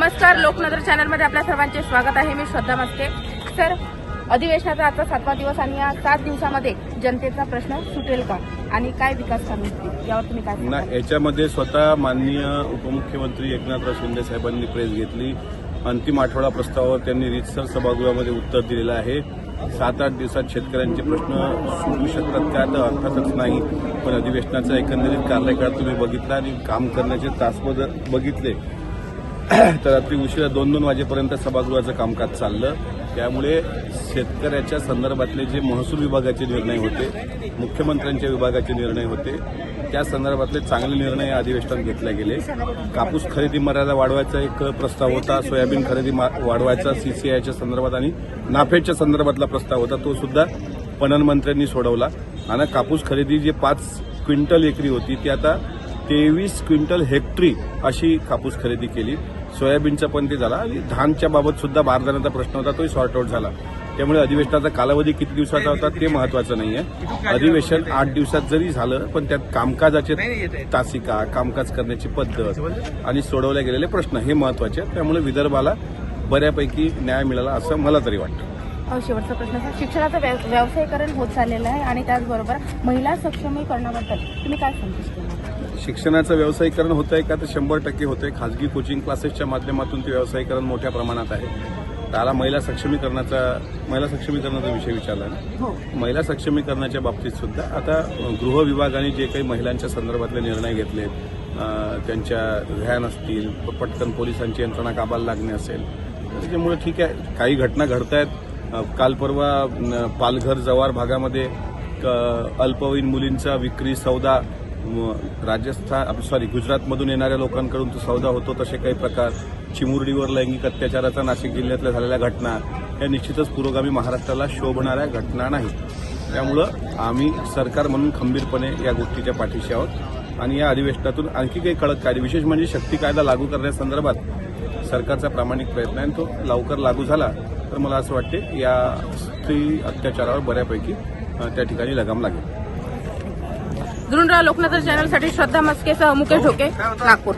नमस्कार, लोकनजर चॅनलमध्ये आपल्या सर्वांचे स्वागत आहे. मी श्रद्धा मस्के. सर, अधिवेशनाचा आजचा 7वा दिवस आणि या 7 दिवसामध्ये जनतेचा प्रश्न सुटेल का आणि काय विकास कामे होतील यावर तुम्ही काय सांगाल? याच्यामध्ये स्वतः माननीय उपमुख्यमंत्री एकनाथराव शिंदे साहेबांनी प्रेस घेतली. अंतिम आठवडा प्रस्तावावर त्यांनी रीतसर सभागृहामध्ये उत्तर दिलेलं आहे. 7-8 दिवसात शेतकऱ्यांचे प्रश्न सुटू शकतात का? तर अर्थातच नाही. पण अधिवेशनाचा एकंदरीत कार्यकाळ तुम्ही बघितला आणि काम करण्याचे तास बघितले तर रात्री उशिरा 2-2 वाजेपर्यंत सभागृहाचं कामकाज चाललं. त्यामुळे शेतकऱ्याच्या संदर्भातले जे महसूल विभागाचे निर्णय होते, मुख्यमंत्र्यांच्या विभागाचे निर्णय होते, त्या संदर्भातले चांगले निर्णय या अधिवेशनात घेतले गेले. कापूस खरेदी मर्यादा वाढवायचा एक प्रस्ताव होता, सोयाबीन खरेदी वाढवायचा सीसीआयच्या संदर्भात आणि नाफेडच्या संदर्भातला प्रस्ताव होता, तो सुद्धा पणन मंत्र्यांनी सोडवला. आणि कापूस खरेदी जी 5 क्विंटल एकरी होती ती आता 23 क्विंटल हेक्टरी अशी कापूस खरेदी केली. सोयाबीनचा पण ते झाला आणि धानच्या बाबत सुद्धा बारदाण्याचा प्रश्न होता, तोही सॉर्ट आउट झाला. त्यामुळे अधिवेशनाचा कालावधी किती दिवसाचा होता ते महत्वाचं नाहीये. अधिवेशन 8 दिवसात जरी झालं पण त्यात कामकाजाचे तासिका, कामकाज करण्याची पद्धत आणि सोडवले गेलेले प्रश्न हे महत्वाचे आहेत. त्यामुळे विदर्भाला बऱ्यापैकी न्याय मिळाला असं मला तरी वाटतं. शेवटचा प्रश्न सर, शिक्षणाचं व्यावसायीकरण होत चाललेलं आहे आणि त्याचबरोबर महिला सक्षमीकरणाबद्दल तुम्ही काय संदेश देणार? शिक्षणाचं व्यावसायीकरण होत आहे का? तर 100% होत आहे. खाजगी कोचिंग क्लासेसच्या माध्यमातून ते व्यावसायीकरण मोठ्या प्रमाणात आहे. त्याला महिला सक्षमीकरणाचा विषय विचारला ना. महिला सक्षमीकरणाच्या बाबतीत सुद्धा आता गृह विभागाने जे काही महिलांच्या संदर्भातले निर्णय घेतले, त्यांच्या व्हॅन असतील, पटकन पोलिसांची यंत्रणा काबाला लागणे असेल, त्याच्यामुळे ठीक आहे. काही घटना घडत आहेत. काल परवा पालघर जव्हार भागामध्ये अल्पवयीन मुलींचा विक्री सौदा गुजरातमधून येणाऱ्या लोकांकडून तो सौदा होतो, तसे काही प्रकार, चिमुरडीवर लैंगिक अत्याचाराचा नाशिक जिल्ह्यातल्या झालेल्या घटना या निश्चितच पुरोगामी महाराष्ट्राला शोभणाऱ्या घटना नाहीत. त्यामुळं आम्ही सरकार म्हणून खंबीरपणे या गोष्टीच्या पाठीशी आहोत आणि या अधिवेशनातून आणखी काही कडक कायदे, विशेष म्हणजे शक्ती कायदा लागू करण्यासंदर्भात सरकारचा प्रामाणिक प्रयत्न आहे. तो लवकर लागू झाला तर मला असं वाटते या स्त्री अत्याचारावर बऱ्यापैकी त्या ठिकाणी लगाम लागेल. लोकनजर चॅनलसाठी श्रद्धा मस्केसह मुकेश ढोके, नागपूर.